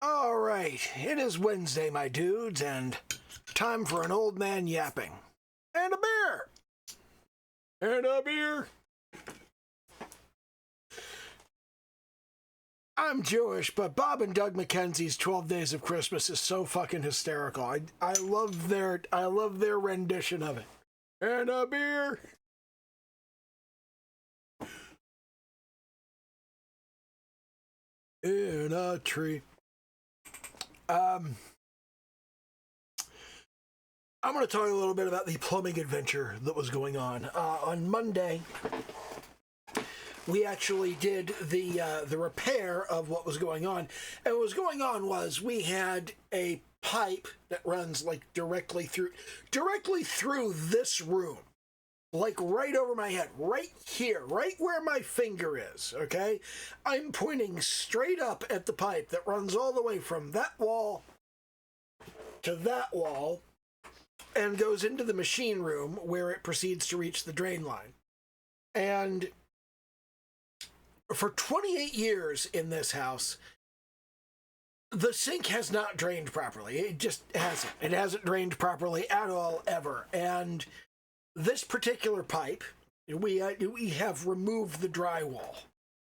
All right, it is Wednesday, my dudes, and time for an old man yapping. And a beer! And a beer! I'm Jewish, but Bob and Doug McKenzie's 12 Days of Christmas is so fucking hysterical. I love their rendition of it. And a beer! In a tree. I'm going to talk a little bit about the plumbing adventure that was going on. On Monday, we actually did the repair of what was going on. And what was going on was we had a pipe that runs like directly through this room. Like right over my head, right here, right where my finger is, okay? I'm pointing straight up at the pipe that runs all the way from that wall to that wall and goes into the machine room where it proceeds to reach the drain line. And for 28 years in this house, the sink has not drained properly. It just hasn't. It hasn't drained properly at all, ever. And this particular pipe, we have removed the drywall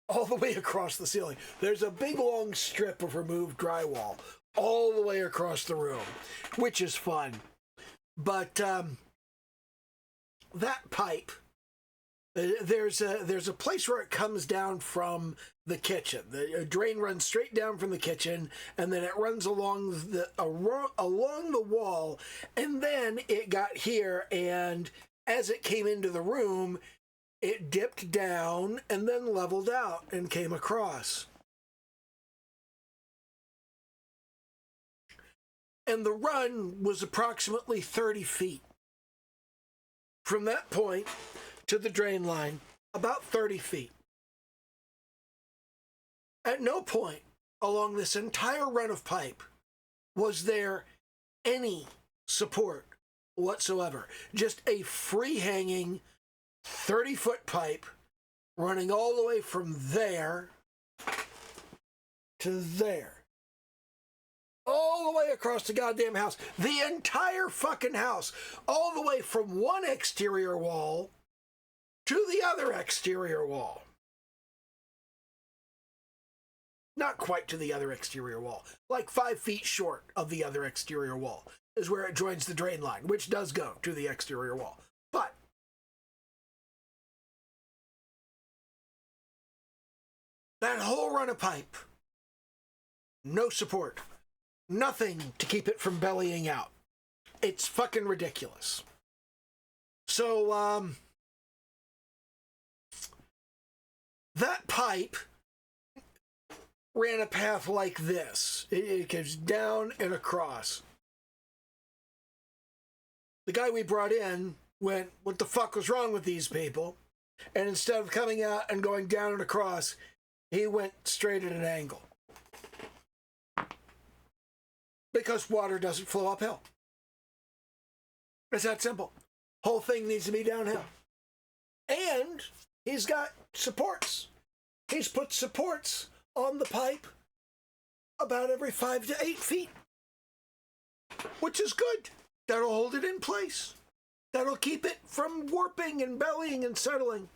all the way across the ceiling. There's a big long strip of removed drywall all the way across the room, which is fun. But that pipe, there's a place where it comes down from the kitchen. The drain runs straight down from the kitchen, and then it runs along the wall, and then it got here, and as it came into the room, it dipped down and then leveled out and came across. And the run was approximately 30 feet. From that point to the drain line, about 30 feet. At no point along this entire run of pipe was there any support whatsoever. Just a free-hanging 30-foot pipe running all the way from there to there. All the way across the goddamn house. The entire fucking house. All the way from one exterior wall to the other exterior wall. Not quite to the other exterior wall. Like 5 feet short of the other exterior wall is where it joins the drain line, which does go to the exterior wall. But that whole run of pipe, no support. Nothing to keep it from bellying out. It's fucking ridiculous. So, that pipe ran a path like this. It goes down and across. The guy we brought in went, what the fuck was wrong with these people? And instead of coming out and going down and across, he went straight at an angle. Because water doesn't flow uphill. It's that simple. Whole thing needs to be downhill. And he's got supports. He's put supports on the pipe about every 5 to 8 feet. Which is good. That'll hold it in place. That'll keep it from warping and bellying and settling.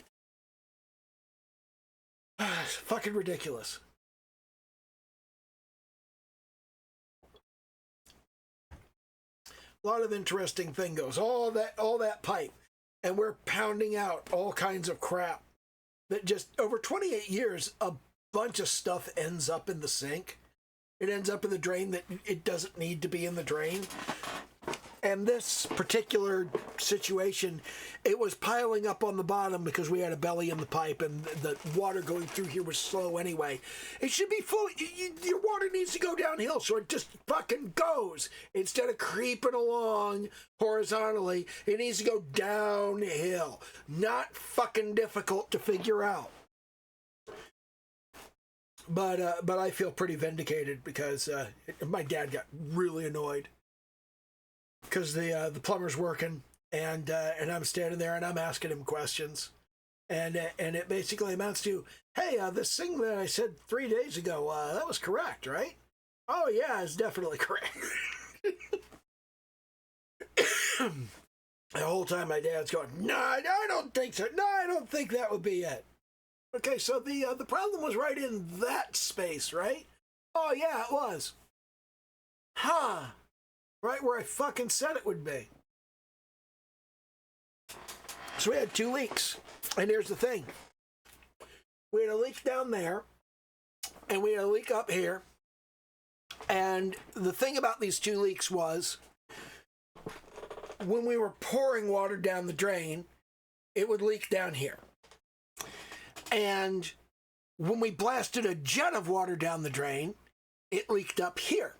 It's fucking ridiculous. A lot of interesting thing goes. All that pipe. And we're pounding out all kinds of crap. That just, over 28 years, a bunch of stuff ends up in the sink. It ends up in the drain that it doesn't need to be in the drain. And this particular situation, it was piling up on the bottom because we had a belly in the pipe and the water going through here was slow anyway. It should be full. Your water needs to go downhill, so it just fucking goes. Instead of creeping along horizontally, it needs to go downhill. Not fucking difficult to figure out. But I feel pretty vindicated because my dad got really annoyed. Because the plumber's working, and I'm standing there, and I'm asking him questions. And it basically amounts to, hey, this thing that I said 3 days ago, that was correct, right? Oh, yeah, it's definitely correct. The whole time my dad's going, no, I don't think so. No, I don't think that would be it. Okay, so the problem was right in that space, right? Oh, yeah, it was. Huh. Right where I fucking said it would be. So we had 2 leaks. And here's the thing. We had a leak down there, and we had a leak up here. And the thing about these 2 leaks was, when we were pouring water down the drain, it would leak down here. And when we blasted a jet of water down the drain, it leaked up here.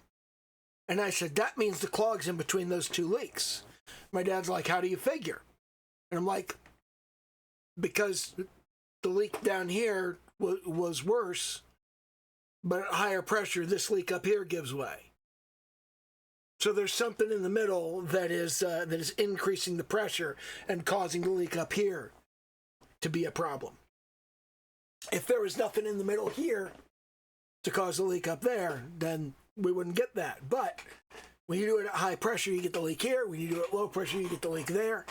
And I said, that means the clog's in between those 2 leaks. My dad's like, how do you figure? And I'm like, because the leak down here was worse, but at higher pressure, this leak up here gives way. So there's something in the middle that is increasing the pressure and causing the leak up here to be a problem. If there was nothing in the middle here to cause the leak up there, then we wouldn't get that. But when you do it at high pressure, you get the leak here. When you do it at low pressure, you get the leak there.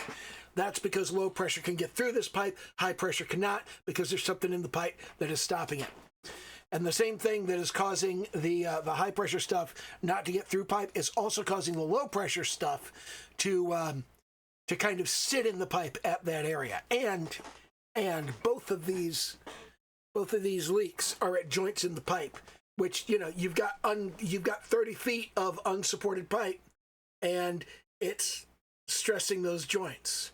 That's because low pressure can get through this pipe, high pressure cannot, because there's something in the pipe that is stopping it. And the same thing that is causing the high pressure stuff not to get through pipe is also causing the low pressure stuff to kind of sit in the pipe at that area. And both of these leaks are at joints in the pipe, which, you know, you've got 30 feet of unsupported pipe, and it's stressing those joints.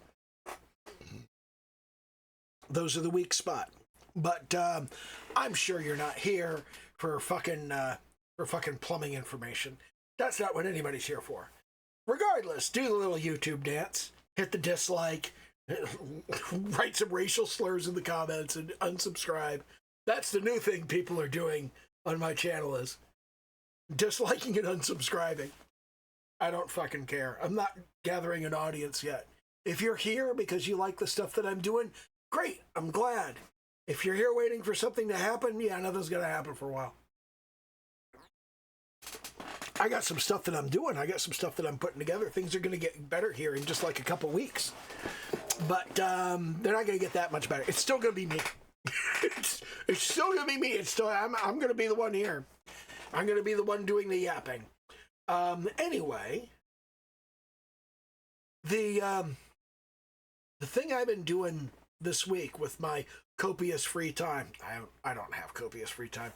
Those are the weak spot. But I'm sure you're not here for fucking plumbing information. That's not what anybody's here for. Regardless, do the little YouTube dance, hit the dislike, write some racial slurs in the comments, and unsubscribe. That's the new thing people are doing on my channel, is disliking and unsubscribing. I don't fucking care. I'm not gathering an audience yet. If you're here because you like the stuff that I'm doing, great. I'm glad. If you're here waiting for something to happen, yeah, nothing's going to happen for a while. I got some stuff that I'm doing. I got some stuff that I'm putting together. Things are going to get better here in just like a couple weeks. But they're not going to get that much better. It's still going to be me. it's still going to be me. It's still, I'm going to be the one here. I'm going to be the one doing the yapping. Anyway, the thing I've been doing this week with my copious free time, I don't have copious free time.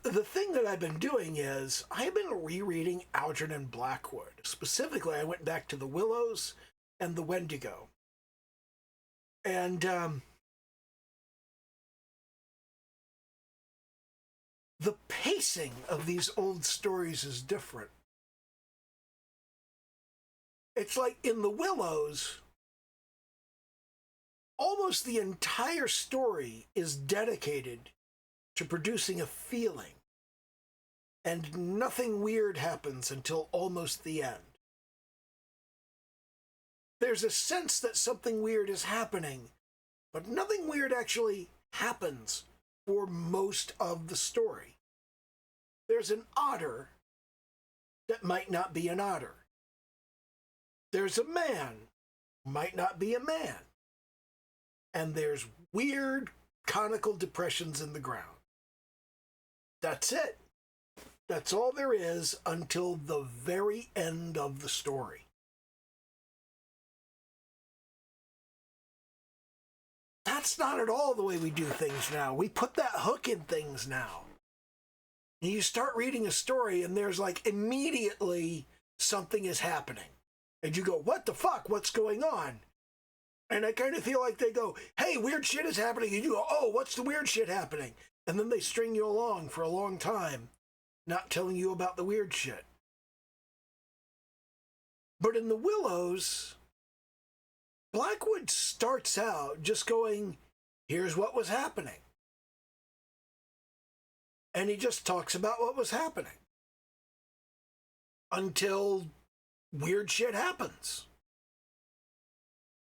The thing that I've been doing is I've been rereading Algernon Blackwood. Specifically, I went back to the Willows and the Wendigo. And the pacing of these old stories is different. It's like in the Willows, almost the entire story is dedicated to producing a feeling, and nothing weird happens until almost the end. There's a sense that something weird is happening, but nothing weird actually happens for most of the story. There's an otter that might not be an otter. There's a man who might not be a man. And there's weird conical depressions in the ground. That's it. That's all there is until the very end of the story. That's not at all the way we do things now. We put that hook in things now. And you start reading a story and there's like immediately something is happening. And you go, what the fuck? What's going on? And I kind of feel like they go, hey, weird shit is happening. And you go, oh, what's the weird shit happening? And then they string you along for a long time, not telling you about the weird shit. But in the Willows, Blackwood starts out just going, here's what was happening. And he just talks about what was happening until weird shit happens.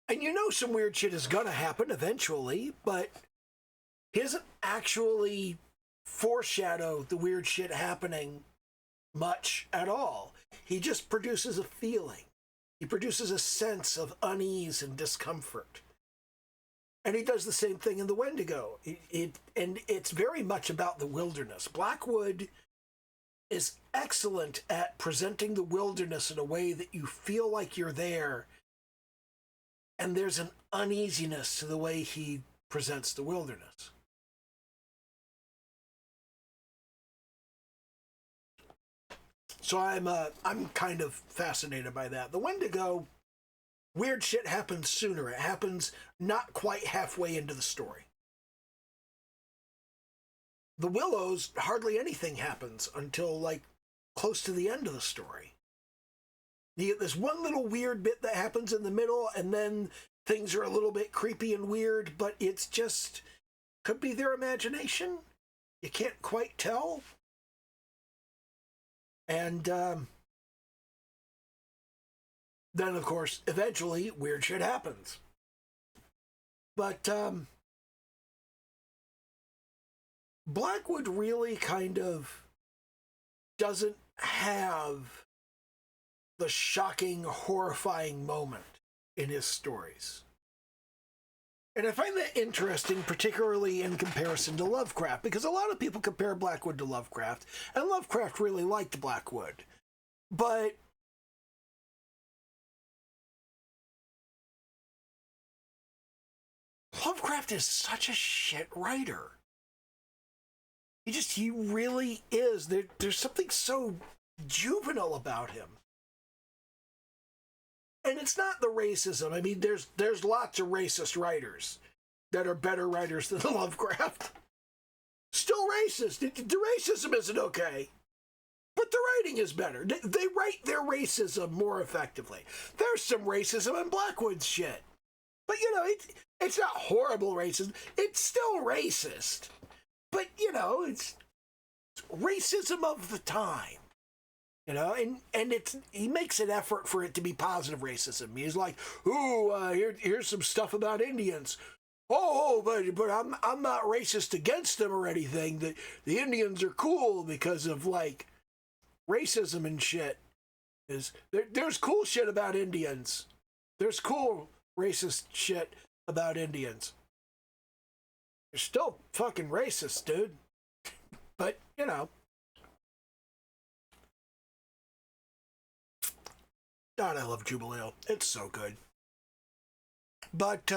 And you know some weird shit is gonna happen eventually, but he doesn't actually foreshadow the weird shit happening much at all. He just produces a feeling. He produces a sense of unease and discomfort. And he does the same thing in The Wendigo. And it's very much about the wilderness. Blackwood is excellent at presenting the wilderness in a way that you feel like you're there. And there's an uneasiness to the way he presents the wilderness. So I'm kind of fascinated by that. The Wendigo, weird shit happens sooner. It happens not quite halfway into the story. The Willows, hardly anything happens until like close to the end of the story. You get this one little weird bit that happens in the middle, and then things are a little bit creepy and weird, but it's just, could be their imagination. You can't quite tell. And then, of course, eventually, weird shit happens. But Blackwood really kind of doesn't have the shocking, horrifying moment in his stories. And I find that interesting, particularly in comparison to Lovecraft, because a lot of people compare Blackwood to Lovecraft, and Lovecraft really liked Blackwood. But Lovecraft is such a shit writer. He really is. There's something so juvenile about him. And it's not the racism. I mean, there's lots of racist writers that are better writers than Lovecraft. Still racist. The racism isn't okay. But the writing is better. They write their racism more effectively. There's some racism in Blackwood's shit. But, you know, it's not horrible racism. It's still racist. But, you know, it's racism of the time. You know, and he makes an effort for it to be positive racism. He's like, ooh, here's some stuff about Indians. Oh, but I'm not racist against them or anything. The Indians are cool because of like racism and shit. There's cool shit about Indians. There's cool racist shit about Indians. They're still fucking racist, dude. But, you know. God, I love Jubilee. It's so good. But,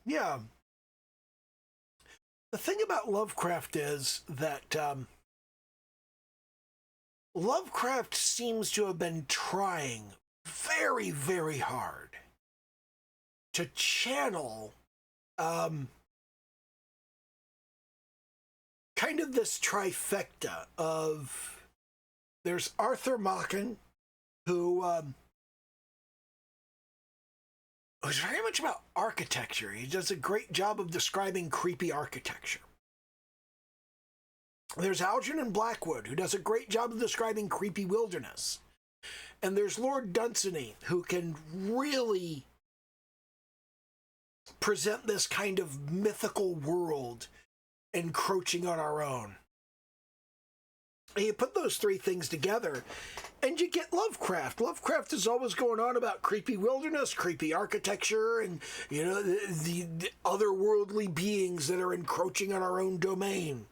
yeah. The thing about Lovecraft is that Lovecraft seems to have been trying very, very hard to channel kind of this trifecta of, there's Arthur Machen, who was very much about architecture. He does a great job of describing creepy architecture. There's Algernon Blackwood, who does a great job of describing creepy wilderness. And there's Lord Dunsany, who can really present this kind of mythical world encroaching on our own. And you put those three things together, and you get Lovecraft. Lovecraft is always going on about creepy wilderness, creepy architecture, and, you know, the otherworldly beings that are encroaching on our own domain.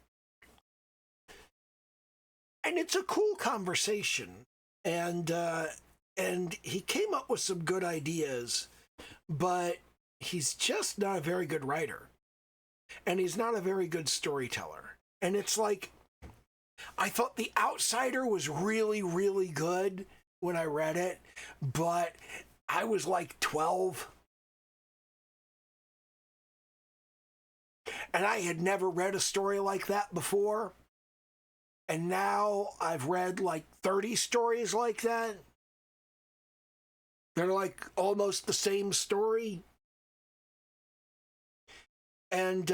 And it's a cool conversation. And he came up with some good ideas, but he's just not a very good writer. And he's not a very good storyteller. And it's like, I thought The Outsider was really, really good when I read it, but I was like 12. And I had never read a story like that before. And now I've read like 30 stories like that. They're like almost the same story. And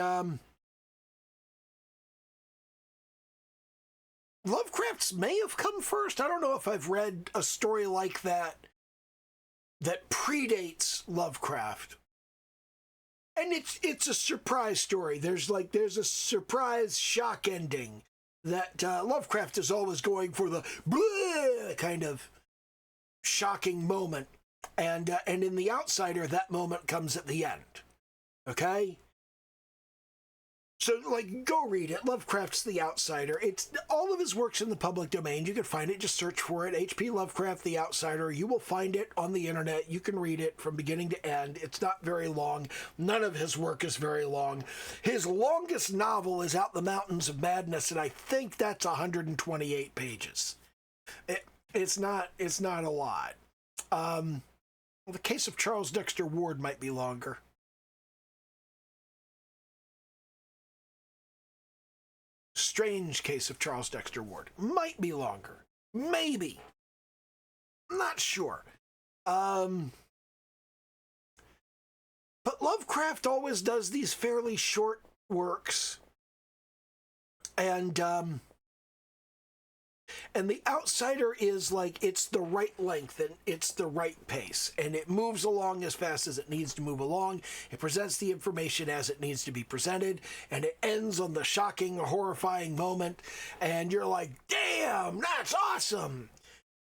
Lovecraft's may have come first. I don't know if I've read a story like that that predates Lovecraft. And it's a surprise story. There's a surprise shock ending that Lovecraft is always going for the bleh kind of shocking moment, and in The Outsider, that moment comes at the end. Okay? So, like, go read it. Lovecraft's The Outsider. It's all of his works in the public domain. You can find it. Just search for it. H.P. Lovecraft, The Outsider. You will find it on the internet. You can read it from beginning to end. It's not very long. None of his work is very long. His longest novel is Out the Mountains of Madness, and I think that's 128 pages. It's not a lot. The Case of Charles Dexter Ward might be longer. Strange Case of Charles Dexter Ward might be longer. Maybe. I'm not sure. But Lovecraft always does these fairly short works. And The Outsider is like, it's the right length and it's the right pace, and it moves along as fast as it needs to move along. It presents the information as it needs to be presented, and it ends on the shocking, horrifying moment, and you're like, damn, that's awesome,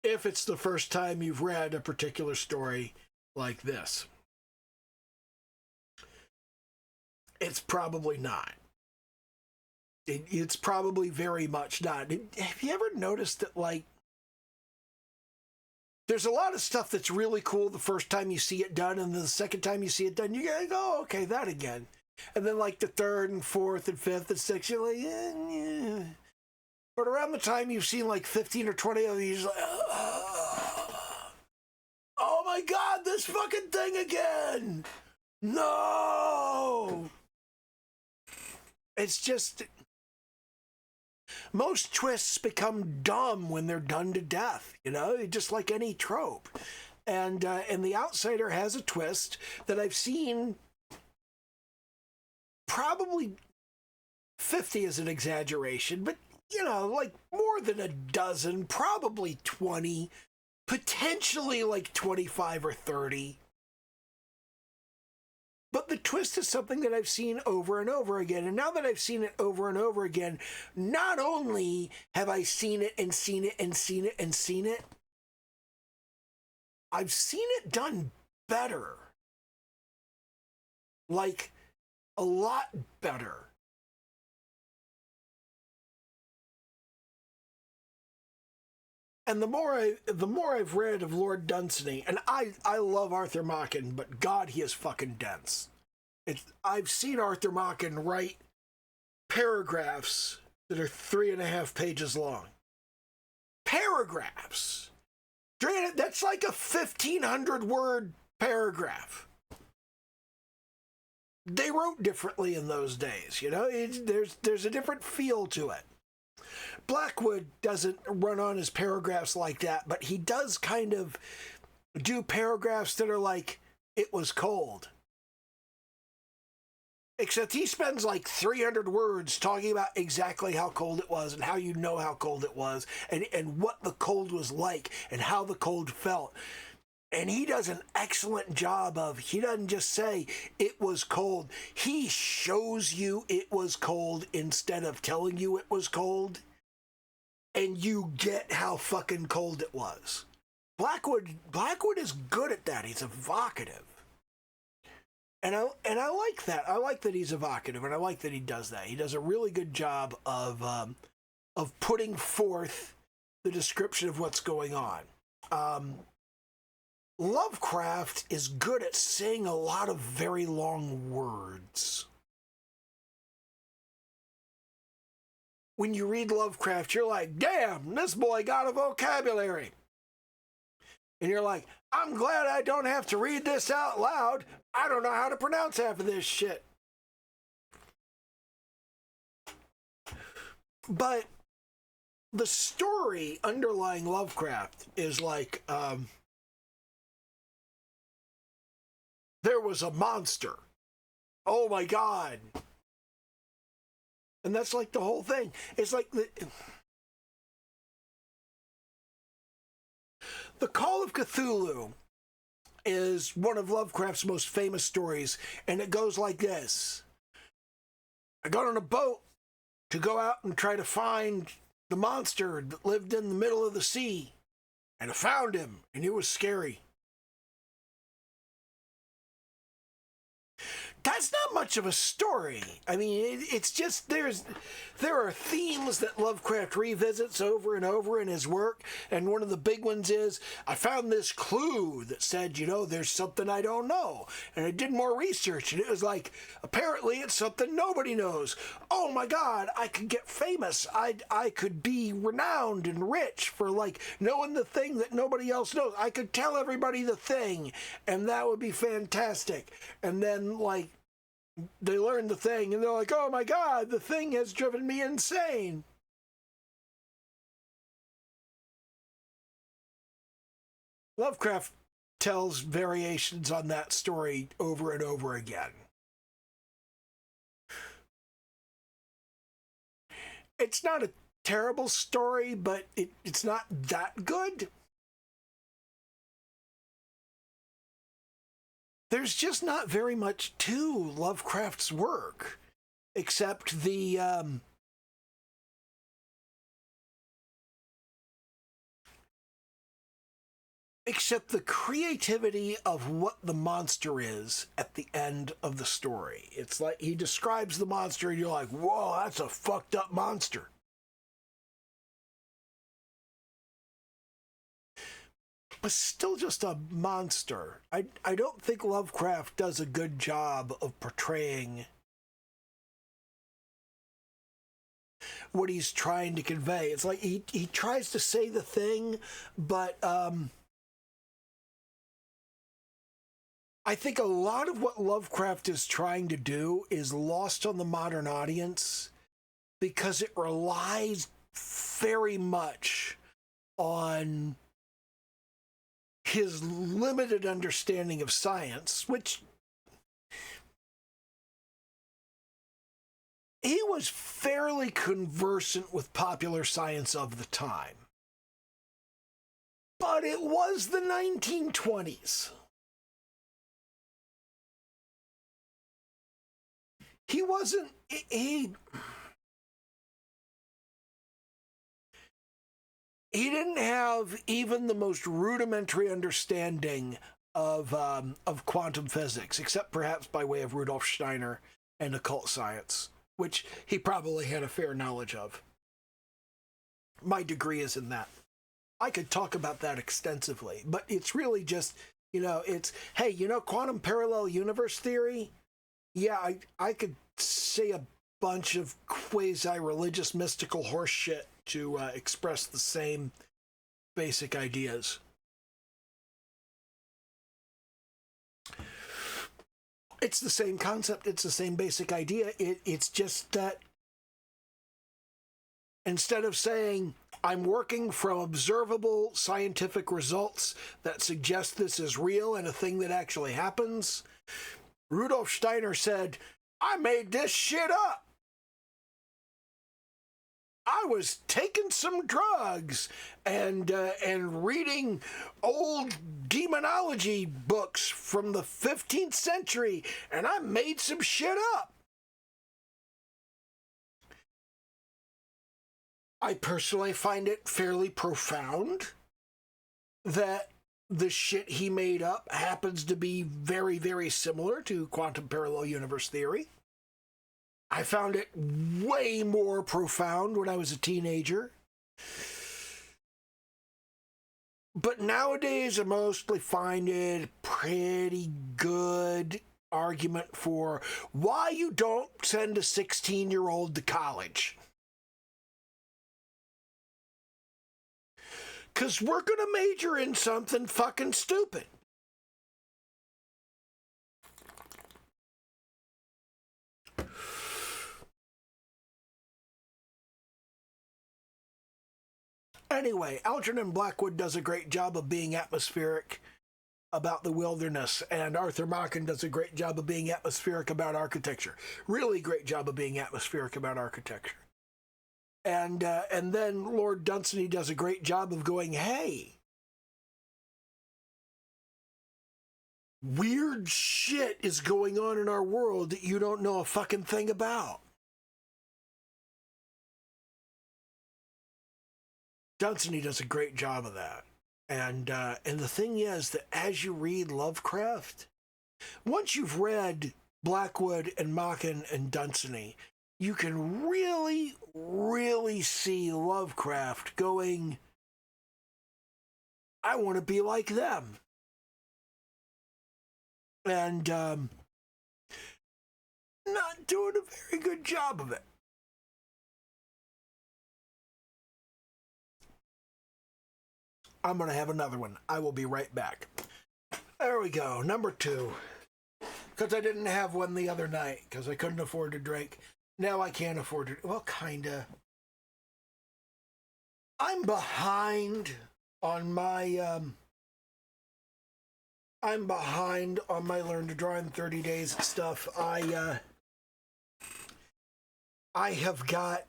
if it's the first time you've read a particular story like this. It's probably not. It's probably very much not. Have you ever noticed that, like, there's a lot of stuff that's really cool the first time you see it done, and then the second time you see it done, you go, oh, okay, that again. And then, like, the third and fourth and fifth and sixth, you're like, yeah. But around the time you've seen, like, 15 or 20 of these, like, oh my God, this fucking thing again! No! It's just... Most twists become dumb when they're done to death, you know, just like any trope. And The Outsider has a twist that I've seen, probably 50 is an exaggeration, but, you know, like more than a dozen, probably 20, potentially like 25 or 30. But the twist is something that I've seen over and over again. And now that I've seen it over and over again, not only have I seen it and seen it and seen it and seen it, I've seen it done better. Like, a lot better. And the more I've read of Lord Dunsany, and I love Arthur Machen, but God, he is fucking dense. I've seen Arthur Machen write paragraphs that are 3.5 pages long. Paragraphs. That's like a 1,500 word paragraph. They wrote differently in those days, you know. There's a different feel to it. Blackwood doesn't run on his paragraphs like that, but he does kind of do paragraphs that are like, it was cold. Except he spends like 300 words talking about exactly how cold it was and how you know how cold it was and what the cold was like and how the cold felt. And he does an excellent job of, he doesn't just say it was cold. He shows you it was cold instead of telling you it was cold. And you get how fucking cold it was. Blackwood is good at that. He's evocative. And I like that. I like that he's evocative, and I like that he does that. He does a really good job of putting forth the description of what's going on. Lovecraft is good at saying a lot of very long words. When you read Lovecraft, you're like, damn, this boy got a vocabulary. And you're like, I'm glad I don't have to read this out loud. I don't know how to pronounce half of this shit. But the story underlying Lovecraft is like, there was a monster. Oh my God. And that's like the whole thing. It's like the Call of Cthulhu is one of Lovecraft's most famous stories, and it goes like this. I got on a boat to go out and try to find the monster that lived in the middle of the sea. And I found him, and it was scary. That's not much of a story. I mean, it's just there are themes that Lovecraft revisits over and over in his work, and one of the big ones is, I found this clue that said, there's something I don't know, and I did more research, and it was like, apparently it's something nobody knows. Oh my God, I could get famous. I could be renowned and rich for like knowing the thing that nobody else knows. I could tell everybody the thing, and that would be fantastic. And then like, they learn the thing, and they're like, oh my God, the thing has driven me insane. Lovecraft tells variations on that story over and over again. It's not a terrible story, but it's not that good. There's just not very much to Lovecraft's work, except the creativity of what the monster is at the end of the story. It's like he describes the monster, and you're like, whoa, that's a fucked up monster. But still just a monster. I don't think Lovecraft does a good job of portraying what he's trying to convey. It's like he tries to say the thing, but I think a lot of what Lovecraft is trying to do is lost on the modern audience because it relies very much on his limited understanding of science, which he was fairly conversant with popular science of the time. But it was the 1920s. He wasn't, he didn't have even the most rudimentary understanding of quantum physics, except perhaps by way of Rudolf Steiner and occult science, which he probably had a fair knowledge of. My degree is in that. I could talk about that extensively, but it's really just, it's, hey, quantum parallel universe theory? Yeah, I could say a bunch of quasi-religious mystical horse shit to express the same basic ideas. It's the same concept. It's the same basic idea. It's just that instead of saying, I'm working from observable scientific results that suggest this is real and a thing that actually happens, Rudolf Steiner said, I made this shit up. I was taking some drugs and reading old demonology books from the 15th century, and I made some shit up. I personally find it fairly profound that the shit he made up happens to be very, very similar to quantum parallel universe theory. I found it way more profound when I was a teenager. But nowadays, I mostly find it a pretty good argument for why you don't send a 16-year-old to college. Because we're going to major in something fucking stupid. Anyway, Algernon Blackwood does a great job of being atmospheric about the wilderness, and Arthur Machen does a great job of being atmospheric about architecture. Really great job of being atmospheric about architecture. And then Lord Dunsany does a great job of going, hey, weird shit is going on in our world that you don't know a fucking thing about. Dunsany does a great job of that. And the thing is that as you read Lovecraft, once you've read Blackwood and Machen and Dunsany, you can really, really see Lovecraft going, I want to be like them. And not doing a very good job of it. I'm going to have another one. I will be right back. There we go. Number 2. Because I didn't have one the other night because I couldn't afford to drink. Now I can't afford to. Well, kinda. I'm behind on my Learn to Draw in 30 Days stuff. I have got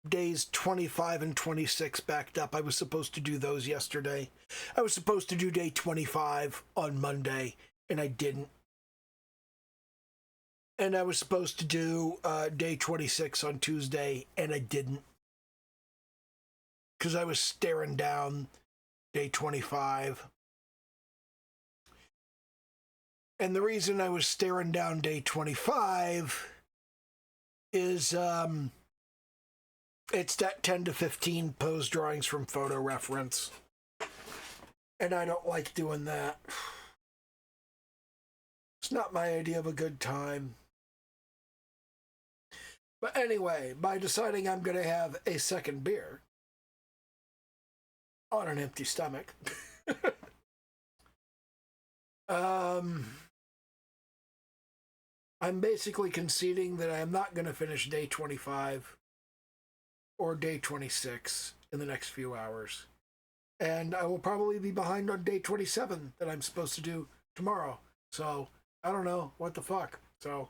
days 25 and 26 backed up. I was supposed to do those yesterday. I was supposed to do day 25 on Monday, and I didn't. And I was supposed to do day 26 on Tuesday, and I didn't. Because I was staring down day 25. And the reason I was staring down day 25 is it's that 10 to 15 pose drawings from photo reference. And I don't like doing that. It's not my idea of a good time. But anyway, by deciding I'm going to have a second beer on an empty stomach, I'm basically conceding that I'm not going to finish day 25 or day 26 in the next few hours. And I will probably be behind on day 27 that I'm supposed to do tomorrow. So, I don't know. What the fuck? So,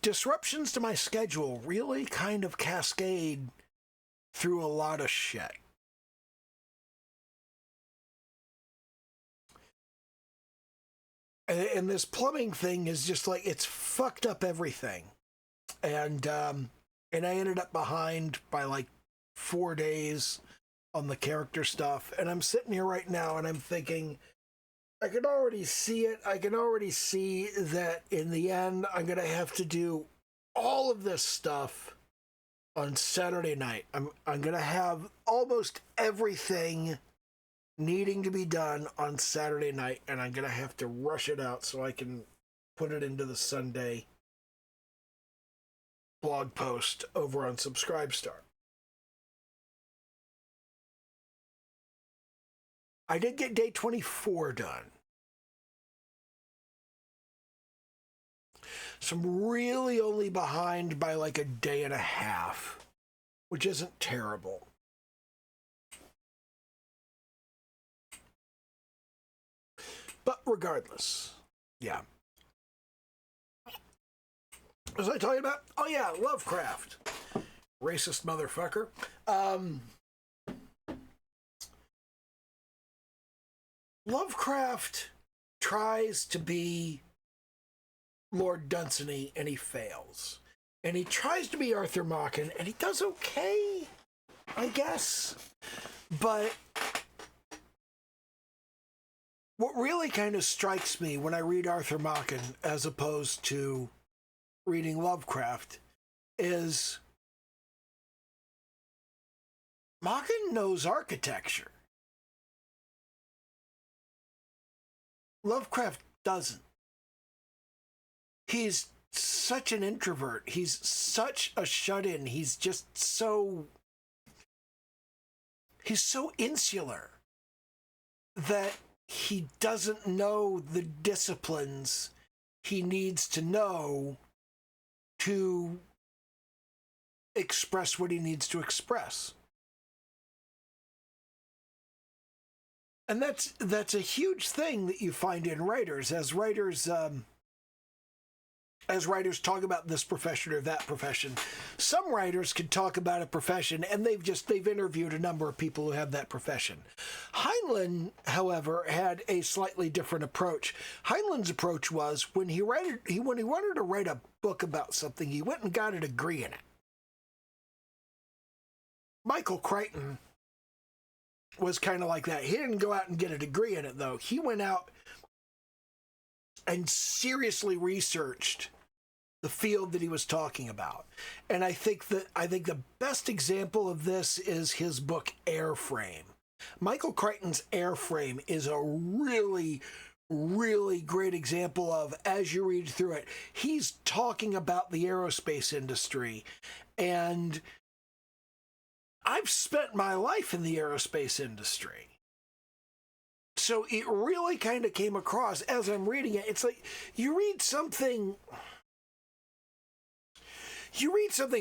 disruptions to my schedule really kind of cascade through a lot of shit. And this plumbing thing is just like, it's fucked up everything. And I ended up behind by like 4 days on the character stuff. And I'm sitting here right now and I'm thinking, I can already see it. I can already see that in the end, I'm going to have to do all of this stuff on Saturday night. I'm going to have almost everything needing to be done on Saturday night, and I'm going to have to rush it out so I can put it into the Sunday blog post over on Subscribestar. I did get day 24 done. So I'm really only behind by like a day and a half, which isn't terrible. But regardless, yeah. Was I talking about? Oh yeah, Lovecraft. Racist motherfucker. Lovecraft tries to be Lord Dunsany and he fails. And he tries to be Arthur Machen and he does okay, I guess. But what really kind of strikes me when I read Arthur Machen as opposed to reading Lovecraft is Machen knows architecture. Lovecraft doesn't. He's such an introvert. He's such a shut-in. He's just so... He's so insular that he doesn't know the disciplines he needs to know to express what he needs to express. And that's a huge thing that you find in writers. As writers as writers talk about this profession or that profession. Some writers can talk about a profession and they've interviewed a number of people who have that profession. Heinlein, however, had a slightly different approach. Heinlein's approach was when he wanted to write a book about something, he went and got a degree in it. Michael Crichton was kind of like that. He didn't go out and get a degree in it, though. He went out and seriously researched the field that he was talking about. And I think the best example of this is his book Airframe. Michael Crichton's Airframe is a really, really great example of, as you read through it, he's talking about the aerospace industry. And I've spent my life in the aerospace industry. So it really kind of came across as I'm reading it. It's like you read something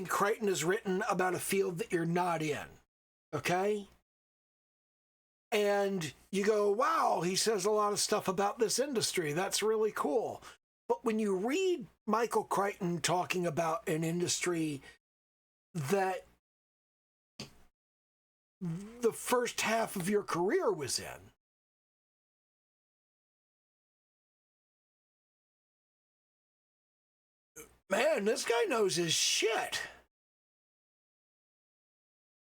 Crichton has written about a field that you're not in, okay? And you go, wow, he says a lot of stuff about this industry. That's really cool. But when you read Michael Crichton talking about an industry that the first half of your career was in, man, this guy knows his shit.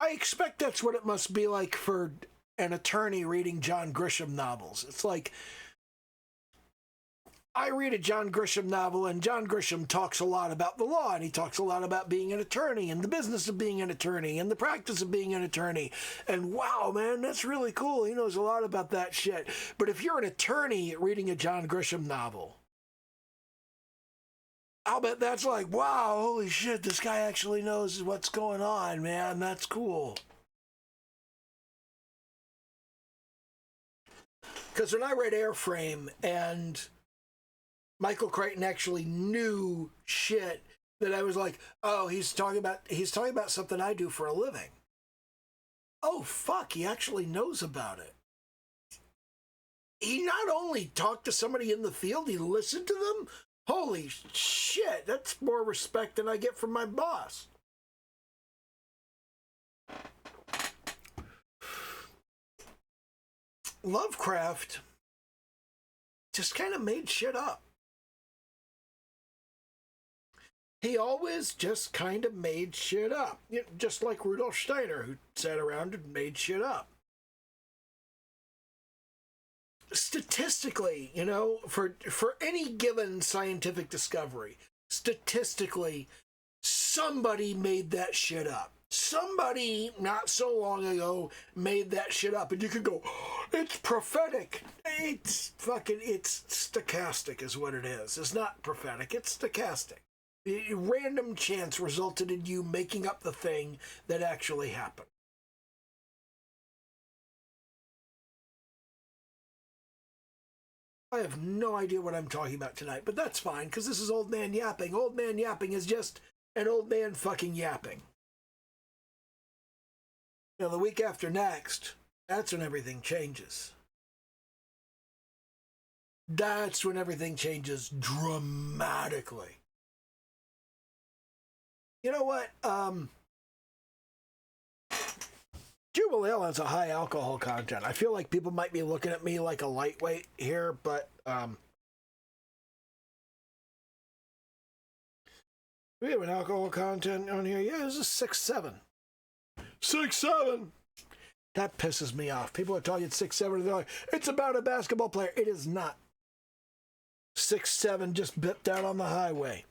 I expect that's what it must be like for an attorney reading John Grisham novels. It's like, I read a John Grisham novel, and John Grisham talks a lot about the law, and he talks a lot about being an attorney, and the business of being an attorney, and the practice of being an attorney. And wow, man, that's really cool. He knows a lot about that shit. But if you're an attorney reading a John Grisham novel, I'll bet that's like, wow, holy shit, this guy actually knows what's going on, man. That's cool. Because when I read Airframe and Michael Crichton actually knew shit that I was like, oh, he's talking about something I do for a living. Oh, fuck, he actually knows about it. He not only talked to somebody in the field, he listened to them. Holy shit, that's more respect than I get from my boss. Lovecraft just kind of made shit up. He always just kind of made shit up. You know, just like Rudolf Steiner, who sat around and made shit up. Statistically, you know, for any given scientific discovery, statistically, somebody made that shit up. Somebody not so long ago made that shit up. And you could go, oh, it's prophetic. It's stochastic is what it is. It's not prophetic, it's stochastic. Random chance resulted in you making up the thing that actually happened. I have no idea what I'm talking about tonight, but that's fine, because this is Old Man Yapping. Old Man Yapping is just an old man fucking yapping. Now, the week after next, that's when everything changes. That's when everything changes dramatically. You know what? Jubal Ale has a high alcohol content. I feel like people might be looking at me like a lightweight here, but we have an alcohol content on here. Yeah, this is 6.7. 6.7. That pisses me off. People are talking 6.7 and they're like, it's about a basketball player. It is not. 6.7 just bipped out on the highway.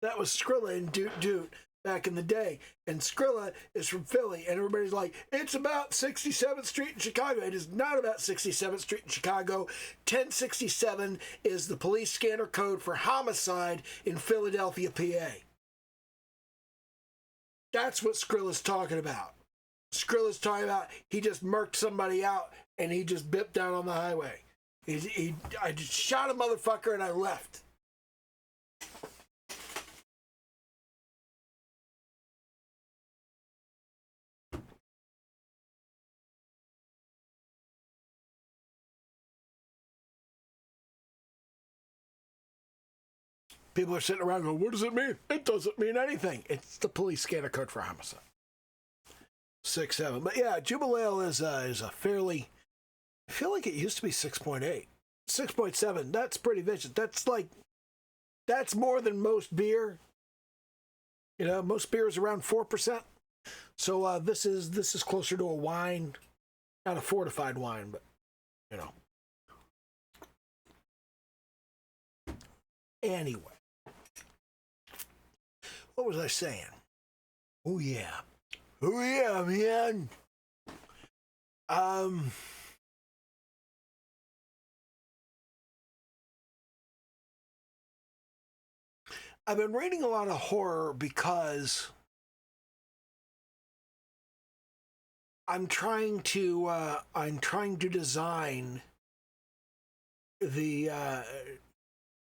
That was Skrilla and Doot Doot back in the day. And Skrilla is from Philly. And everybody's like, it's about 67th Street in Chicago. It is not about 67th Street in Chicago. 1067 is the police scanner code for homicide in Philadelphia, PA. That's what Skrilla's talking about. Skrilla's talking about he just murked somebody out and he just bipped down on the highway. I just shot a motherfucker and I left. People are sitting around going, what does it mean? It doesn't mean anything. It's the police scanner code for homicide. 6.7. But yeah, Jubilee is a fairly, I feel like it used to be 6.8. 6.7, that's pretty vicious. That's more than most beer. You know, most beer is around 4%. So this is closer to a wine, not a fortified wine, but you know. Anyway, what was I saying? Oh yeah, man. I've been reading a lot of horror because I'm trying to design the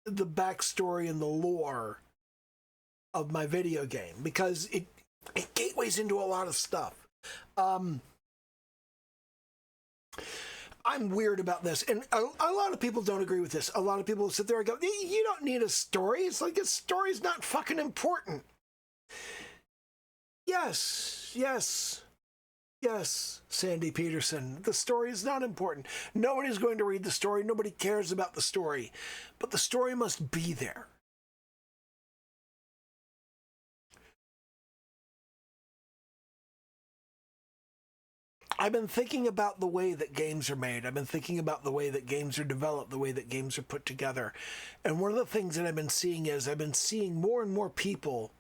backstory and the lore of my video game, because it gateways into a lot of stuff. I'm weird about this, and a lot of people don't agree with this. A lot of people sit there and go, you don't need a story. It's like, a story's not fucking important. Yes, Sandy Peterson, the story is not important. Nobody's going to read the story. Nobody cares about the story. But the story must be there. I've been thinking about the way that games are made. I've been thinking about the way that games are developed, the way that games are put together. And one of the things that I've been seeing is I've been seeing more and more people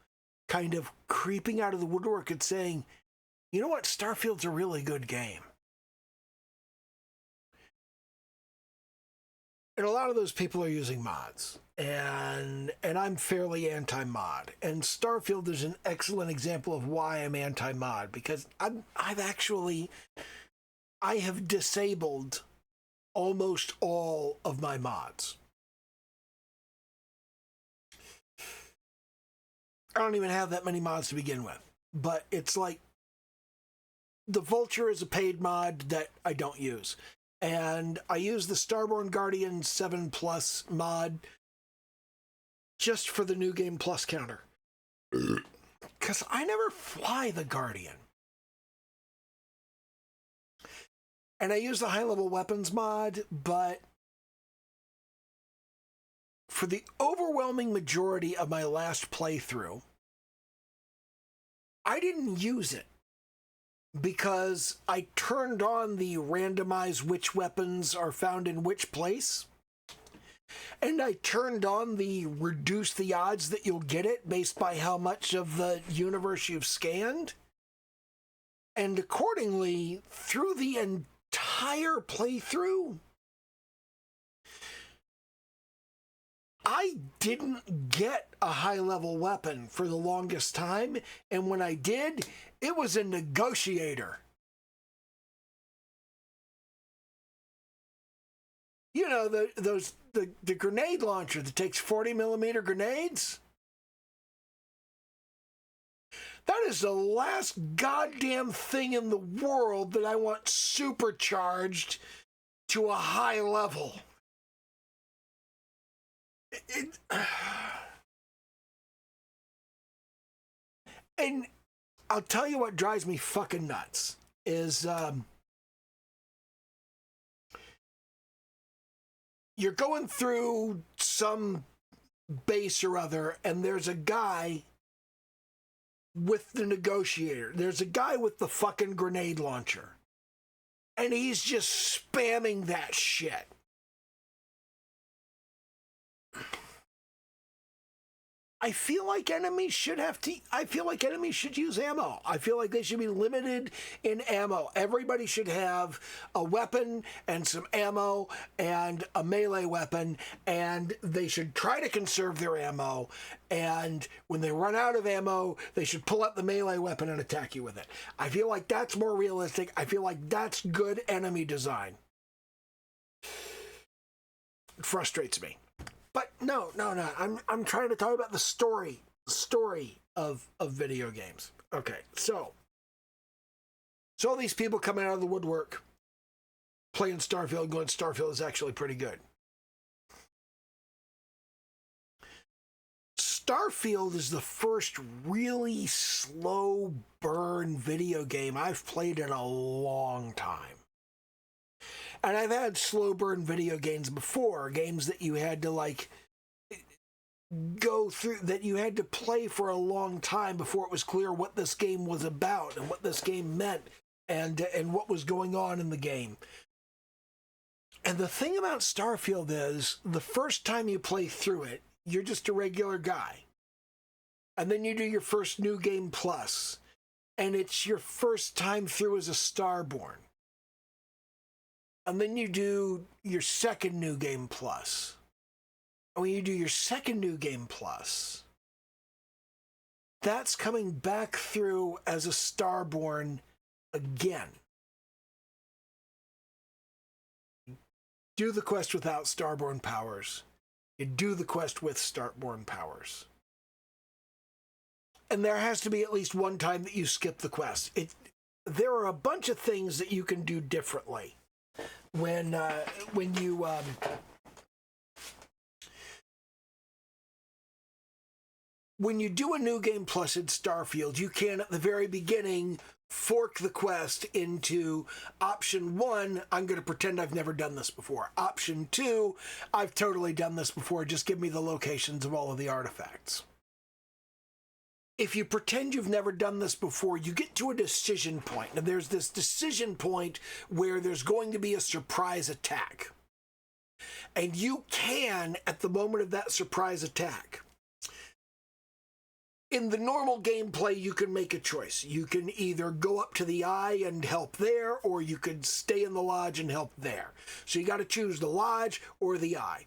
kind of creeping out of the woodwork and saying, you know what, Starfield's a really good game. And a lot of those people are using mods. And I'm fairly anti-mod. And Starfield is an excellent example of why I'm anti-mod, because I have disabled almost all of my mods. I don't even have that many mods to begin with. But it's like, the Vulture is a paid mod that I don't use. And I use the Starborn Guardian 7 Plus mod just for the New Game Plus counter. Because I never fly the Guardian. And I use the high-level weapons mod, but for the overwhelming majority of my last playthrough, I didn't use it, because I turned on the randomize which weapons are found in which place. And I turned on the reduce the odds that you'll get it based by how much of the universe you've scanned. And accordingly, through the entire playthrough, I didn't get a high-level weapon for the longest time. And when I did, it was a negotiator. You know, the grenade launcher that takes 40mm grenades? That is the last goddamn thing in the world that I want supercharged to a high level. And I'll tell you what drives me fucking nuts is you're going through some base or other, and there's a guy with the negotiator. There's a guy with the fucking grenade launcher. And he's just spamming that shit. I feel like enemies should use ammo. I feel like they should be limited in ammo. Everybody should have a weapon and some ammo and a melee weapon, and they should try to conserve their ammo. And when they run out of ammo, they should pull out the melee weapon and attack you with it. I feel like that's more realistic. I feel like that's good enemy design. It frustrates me. But no. I'm trying to talk about the story of video games. Okay, so all these people coming out of the woodwork playing Starfield, going, Starfield is actually pretty good. Starfield is the first really slow burn video game I've played in a long time. And I've had slow burn video games before, games that you had to like go through, that you had to play for a long time before it was clear what this game was about and what this game meant and what was going on in the game. And the thing about Starfield is, the first time you play through it, you're just a regular guy. And then you do your first New Game Plus, and it's your first time through as a Starborn. And then you do your second New Game Plus. And when you do your second New Game Plus, that's coming back through as a Starborn again. Do the quest without Starborn powers. You do the quest with Starborn powers. And there has to be at least one time that you skip the quest. There are a bunch of things that you can do differently when you do a New Game Plus in Starfield. You can, at the very beginning, fork the quest into option 1, I'm going to pretend I've never done this before. Option 2, I've totally done this before, just give me the locations of all of the artifacts. If you pretend you've never done this before, you get to a decision point. And there's this decision point where there's going to be a surprise attack. And you can, at the moment of that surprise attack, in the normal gameplay, you can make a choice. You can either go up to the eye and help there, or you could stay in the lodge and help there. So you got to choose the lodge or the eye.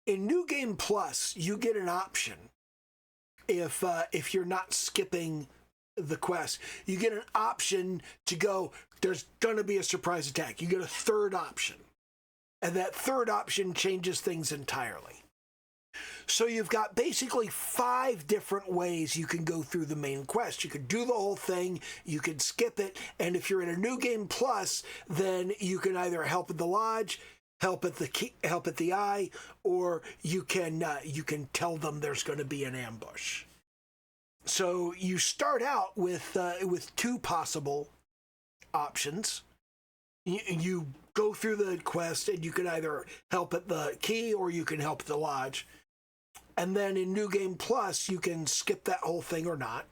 In New Game Plus, you get an option. If you're not skipping the quest, you get an option to go, there's going to be a surprise attack. You get a third option. And that third option changes things entirely. So you've got basically 5 different ways you can go through the main quest. You could do the whole thing, you could skip it, and if you're in a New Game Plus, then you can either help at the lodge, help at the eye, or you can tell them there's going to be an ambush. So you start out with 2 possible options. You go through the quest, and you can either help at the key or you can help at the lodge. And then in New Game Plus, you can skip that whole thing or not.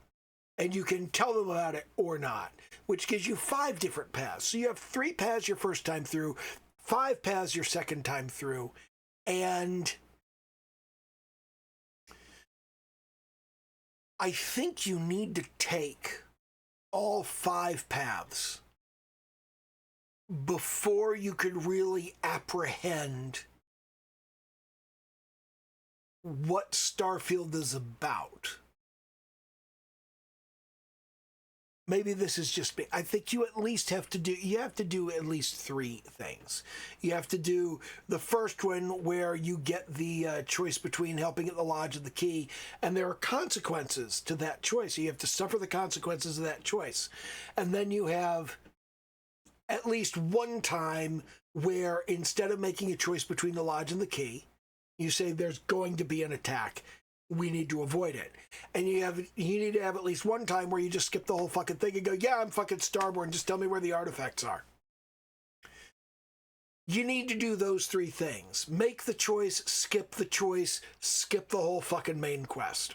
And you can tell them about it or not, which gives you 5 different paths. So you have 3 paths your first time through, 5 paths your second time through. And I think you need to take all 5 paths before you could really apprehend what Starfield is about. Maybe this is just me. I think you at least have to do at least 3 things. You have to do the first one where you get the choice between helping at the lodge and the key, and there are consequences to that choice. You have to suffer the consequences of that choice. And then you have at least one time where instead of making a choice between the lodge and the key, you say there's going to be an attack. We need to avoid it. And you need to have at least one time where you just skip the whole fucking thing and go, yeah, I'm fucking Starborn. Just tell me where the artifacts are. You need to do those 3 things. Make the choice, skip the whole fucking main quest.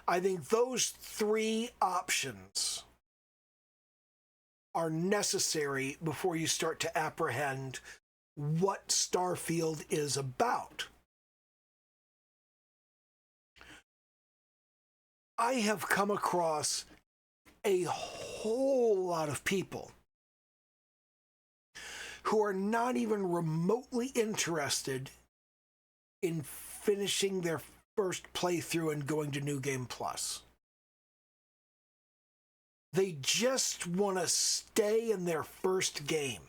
I think those 3 options are necessary before you start to apprehend what Starfield is about. I have come across a whole lot of people who are not even remotely interested in finishing their first playthrough and going to New Game Plus. They just want to stay in their first game.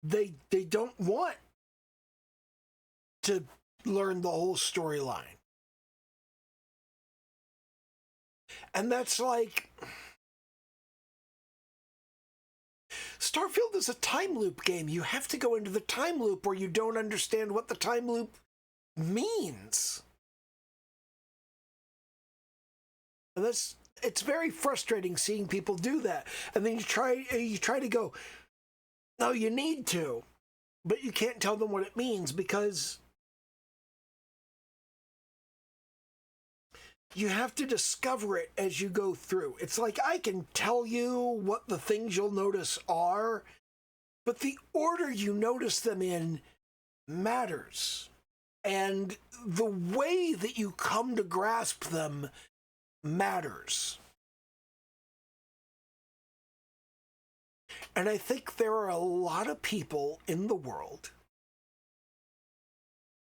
They don't want to learn the whole storyline. And that's like, Starfield is a time loop game. You have to go into the time loop or you don't understand what the time loop means. And it's very frustrating seeing people do that. And then you try to go, no, you need to, but you can't tell them what it means because you have to discover it as you go through. It's like I can tell you what the things you'll notice are, but the order you notice them in matters. And the way that you come to grasp them matters. And I think there are a lot of people in the world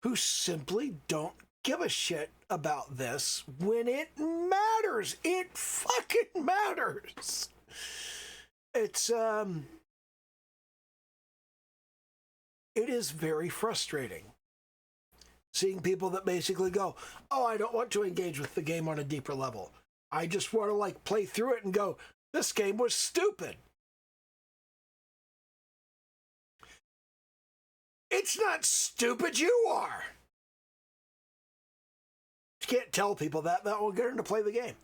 who simply don't give a shit about this when it matters. It fucking matters. It is very frustrating seeing people that basically go, oh, I don't want to engage with the game on a deeper level. I just want to like play through it and go, this game was stupid. It's not stupid, you are. You can't tell people that will get them to play the game.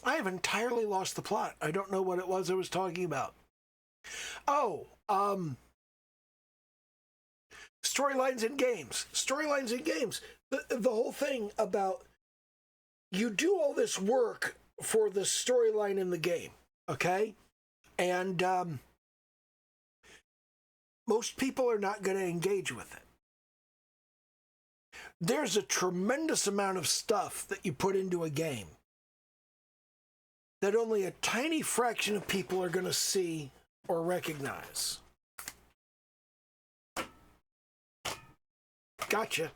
I have entirely lost the plot. I don't know what it was I was talking about. Oh, storylines in games. Storylines in games. The whole thing about you do all this work for the storyline in the game, okay? And most people are not going to engage with it. There's a tremendous amount of stuff that you put into a game that only a tiny fraction of people are going to see or recognize. Gotcha.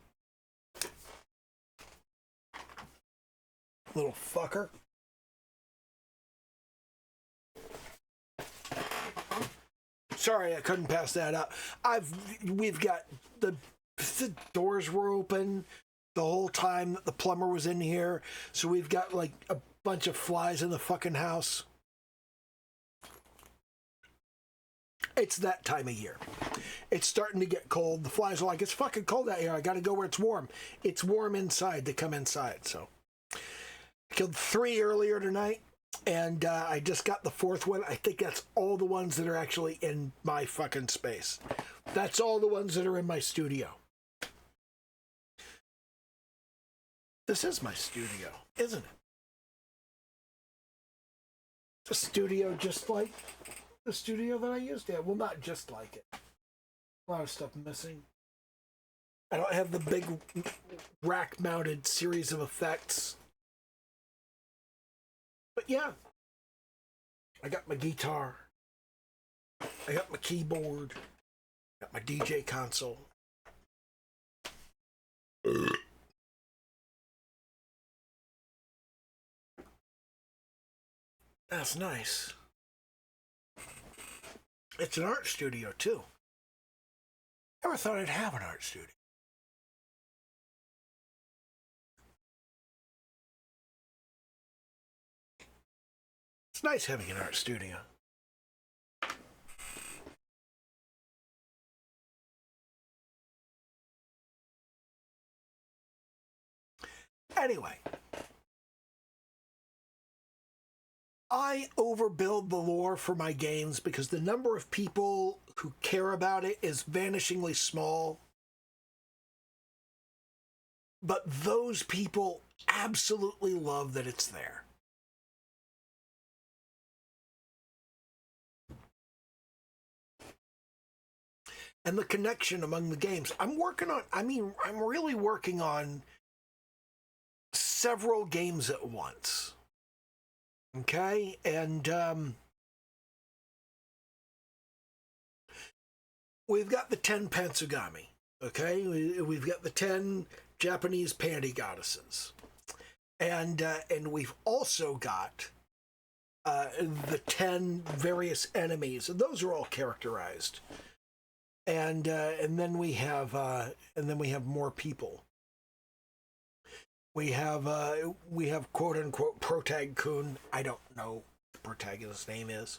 Little fucker. Sorry, I couldn't pass that up. We've got the doors were open the whole time that the plumber was in here, so we've got like a bunch of flies in the fucking house. It's that time of year. It's starting to get cold. The flies are like, it's fucking cold out here. I got to go where it's warm. It's warm inside to come inside. So I killed 3 earlier tonight, and I just got the 4th one. I think that's all the ones that are actually in my fucking space. That's all the ones that are in my studio. This is my studio, isn't it? It's a studio just like the studio that I used to have. Well, not just like it. A lot of stuff missing. I don't have the big rack-mounted series of effects. But yeah. I got my guitar. I got my keyboard. I got my DJ console. That's nice. It's an art studio, too. Never thought I'd have an art studio. It's nice having an art studio. Anyway. I overbuild the lore for my games because the number of people who care about it is vanishingly small. But those people absolutely love that it's there. And the connection among the games. I'm really working on several games at once. Okay, and we've got the 10 Pantsugami. Okay, we've got the 10 Japanese panty goddesses, and we've also got the 10 various enemies, and those are all characterized. And then we have more people. We have quote unquote Protag Kun. I don't know what the protagonist's name is.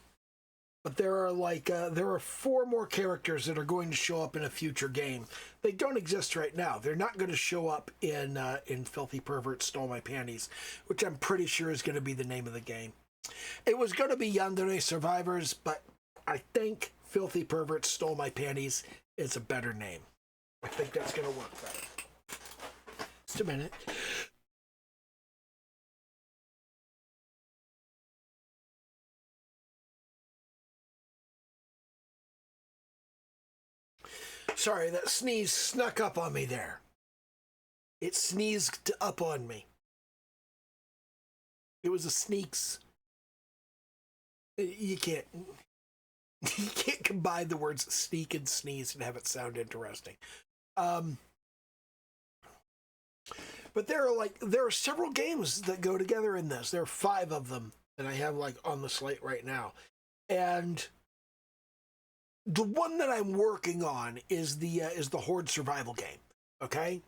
But there are 4 more characters that are going to show up in a future game. They don't exist right now. They're not going to show up in Filthy Pervert Stole My Panties, which I'm pretty sure is going to be the name of the game. It was going to be Yandere Survivors, but I think Filthy Pervert Stole My Panties is a better name. I think that's going to work better. Just a minute. Sorry, that sneeze snuck up on me there. It sneezed up on me. It was a sneaks. You can't combine the words sneak and sneeze and have it sound interesting. But there are several games that go together in this. There are 5 of them that I have on the slate right now. And the one that I'm working on is the Horde survival game, okay?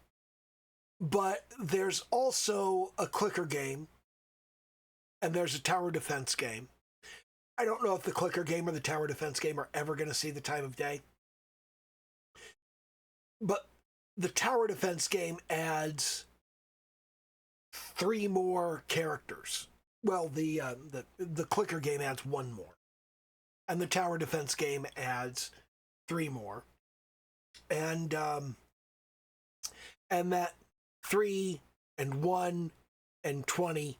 But there's also a clicker game, and there's a tower defense game. I don't know if the clicker game or the tower defense game are ever going to see the time of day. But the tower defense game adds 3 more characters. Well, the clicker game adds 1 more. And the tower defense game adds 3 more. And that 3 and 1 and 20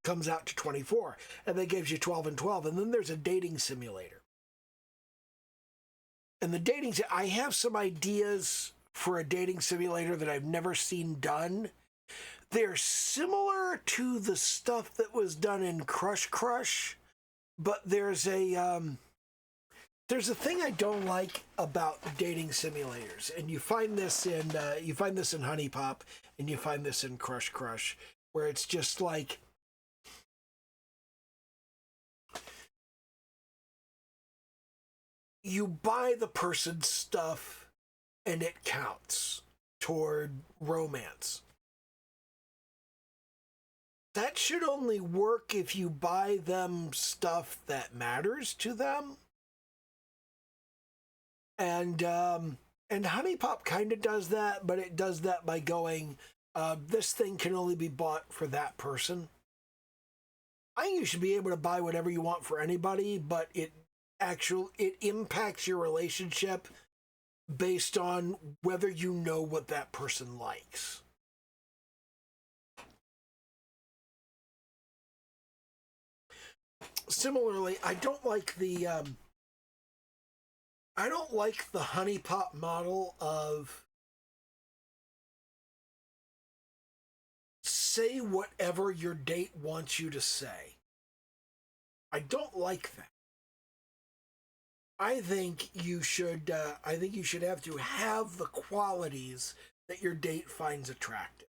comes out to 24. And that gives you 12 and 12. And then there's a dating simulator. And I have some ideas for a dating simulator that I've never seen done. They're similar to the stuff that was done in Crush Crush, but there's a thing I don't like about dating simulators, and you find this in Honey Pop, and you find this in Crush Crush, where it's just like you buy the person's stuff and it counts toward romance. That should only work if you buy them stuff that matters to them. And Honey Pop kind of does that, but it does that by going, this thing can only be bought for that person. I think you should be able to buy whatever you want for anybody, but it impacts your relationship based on whether you know what that person likes. Similarly, I don't like the Honey Pop model of say whatever your date wants you to say. I don't like that. I think you should have to have the qualities that your date finds attractive.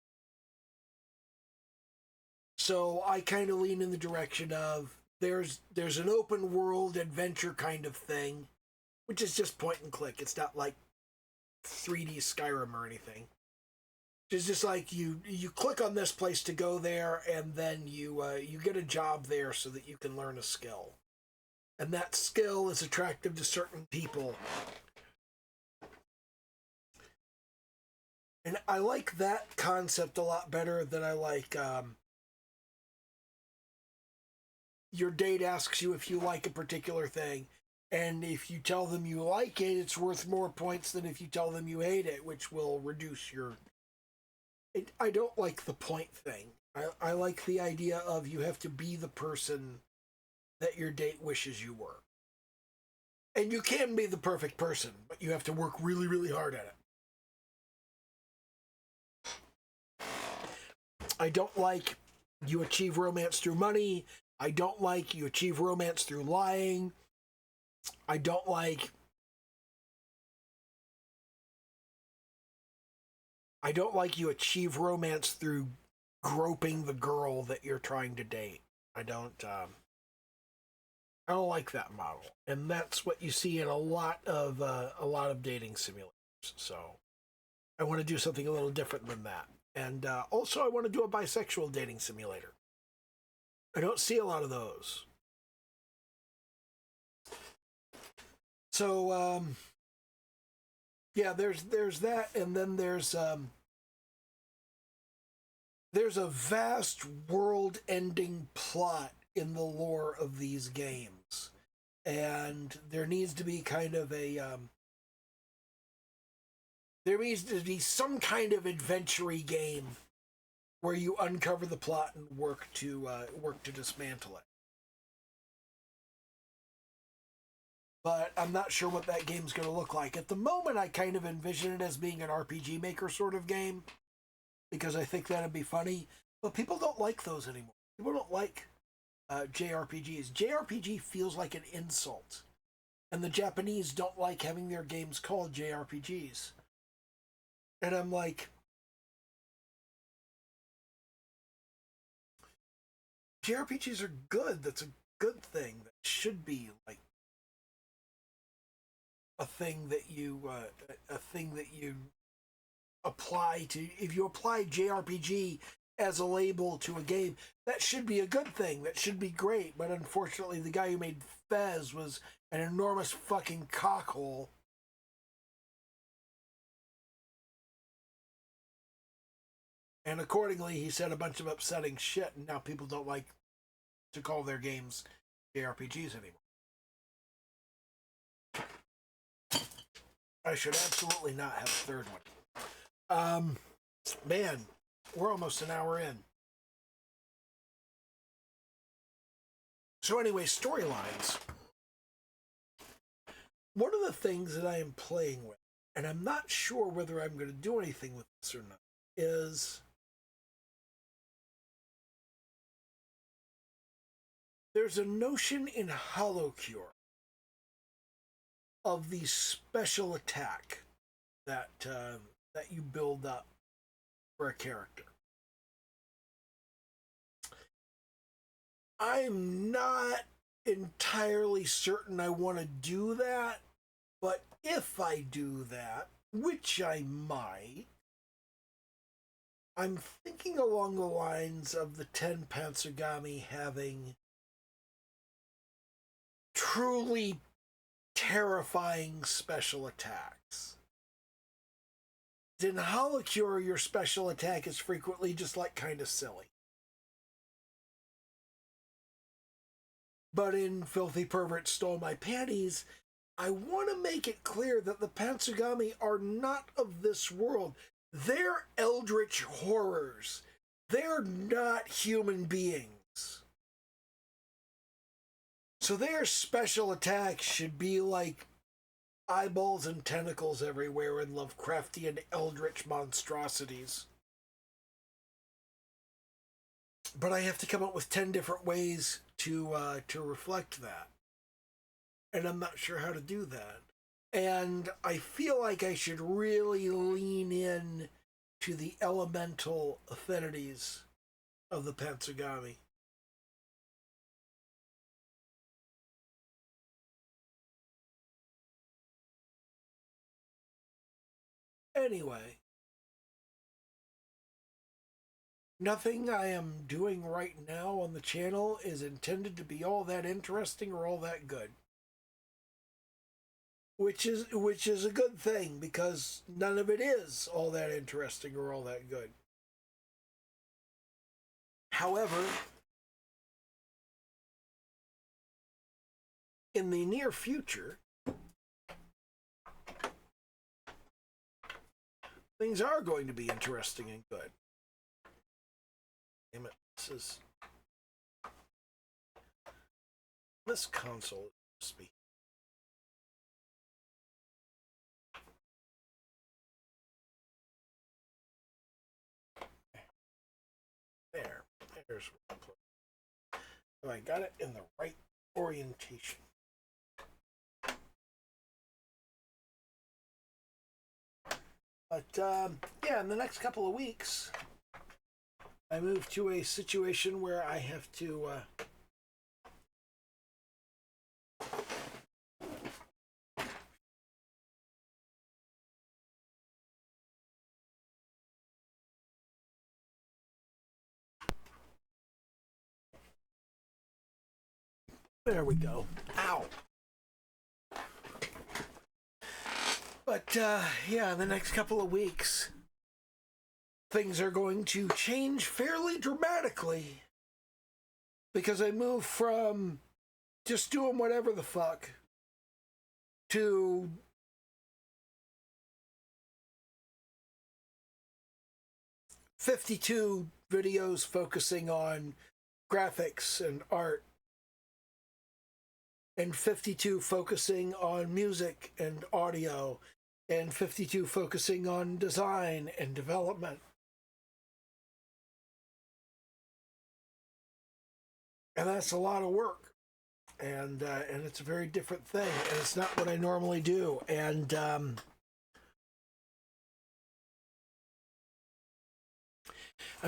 So I kind of lean in the direction of there's an open world adventure kind of thing, which is just point and click. It's not like 3D Skyrim or anything. It's just like you click on this place to go there, and then you get a job there so that you can learn a skill. And that skill is attractive to certain people. And I like that concept a lot better than I like your date asks you if you like a particular thing. And if you tell them you like it, it's worth more points than if you tell them you hate it, which will reduce your... I don't like the point thing. I like the idea of you have to be the person that your date wishes you were. And you can be the perfect person, but you have to work really, really hard at it. I don't like you achieve romance through money. I don't like you achieve romance through lying. I don't like you achieve romance through groping the girl that you're trying to date. I don't like that model, and that's what you see in a lot of dating simulators. So I want to do something a little different than that, and also I want to do a bisexual dating simulator. I don't see a lot of those. So yeah, there's that, and then there's a vast world-ending plot in the lore of these games, and there needs to be kind of a there needs to be some kind of adventure-y game where you uncover the plot and work to dismantle it. But I'm not sure what that game's going to look like. At the moment, I kind of envision it as being an RPG Maker sort of game, because I think that'd be funny. But people don't like those anymore. People don't like JRPGs. JRPG feels like an insult. And the Japanese don't like having their games called JRPGs. And I'm like, JRPGs are good. That's a good thing. That should be like a thing that you apply to. If you apply JRPG as a label to a game, that should be a good thing. That should be great. But unfortunately, the guy who made Fez was an enormous fucking cockhole. And accordingly, he said a bunch of upsetting shit, and now people don't like to call their games JRPGs anymore. I should absolutely not have a third one. Man, we're almost an hour in. So anyway, storylines. One of the things that I am playing with, and I'm not sure whether I'm going to do anything with this or not, is there's a notion in HoloCure of the special attack that you build up for a character. I'm not entirely certain I want to do that, but if I do that, which I might, I'm thinking along the lines of the 10 Panzergami having truly terrifying special attacks. In HoloCure, your special attack is frequently just like kind of silly. But in Filthy Pervert Stole My Panties, I want to make it clear that the Panzergami are not of this world. They're eldritch horrors. They're not human beings. So their special attacks should be like eyeballs and tentacles everywhere and Lovecraftian eldritch monstrosities. But I have to come up with 10 different ways to reflect that. And I'm not sure how to do that. And I feel like I should really lean in to the elemental affinities of the Panzergami. Anyway, nothing I am doing right now on the channel is intended to be all that interesting or all that good. Which is a good thing, because none of it is all that interesting or all that good. However, in the near future, things are going to be interesting and good. Damn it, this console is supposed to be. There's one place. So I got it in the right orientation. But yeah, in the next couple of weeks, I move to a situation where I have to there we go. Ow. But yeah, in the next couple of weeks, things are going to change fairly dramatically because I move from just doing whatever the fuck to $52 videos focusing on graphics and art, and 52 focusing on music and audio, and 52 focusing on design and development. And that's a lot of work. And it's a very different thing. And it's not what I normally do. And I'm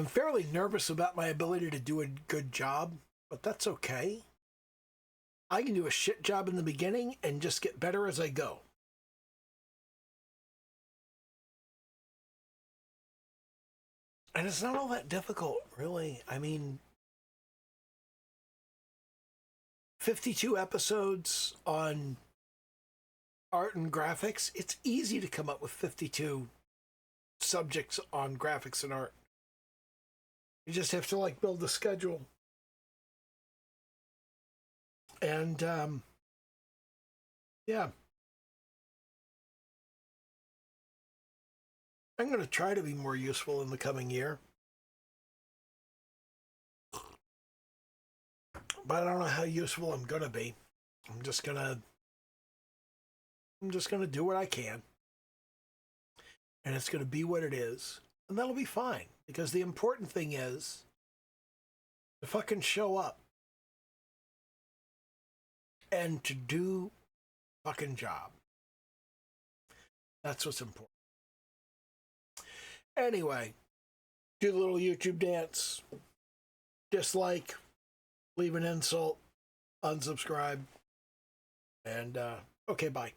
fairly nervous about my ability to do a good job, but that's okay. I can do a shit job in the beginning and just get better as I go. And it's not all that difficult, really. I mean, 52 episodes on art and graphics. It's easy to come up with 52 subjects on graphics and art. You just have to like build the schedule. And yeah. I'm going to try to be more useful in the coming year. But I don't know how useful I'm going to be. I'm just going to do what I can. And it's going to be what it is. And that'll be fine. Because the important thing is to fucking show up. And to do fucking job. That's what's important. Anyway, do the little YouTube dance. Dislike. Leave an insult. Unsubscribe. And, okay, bye.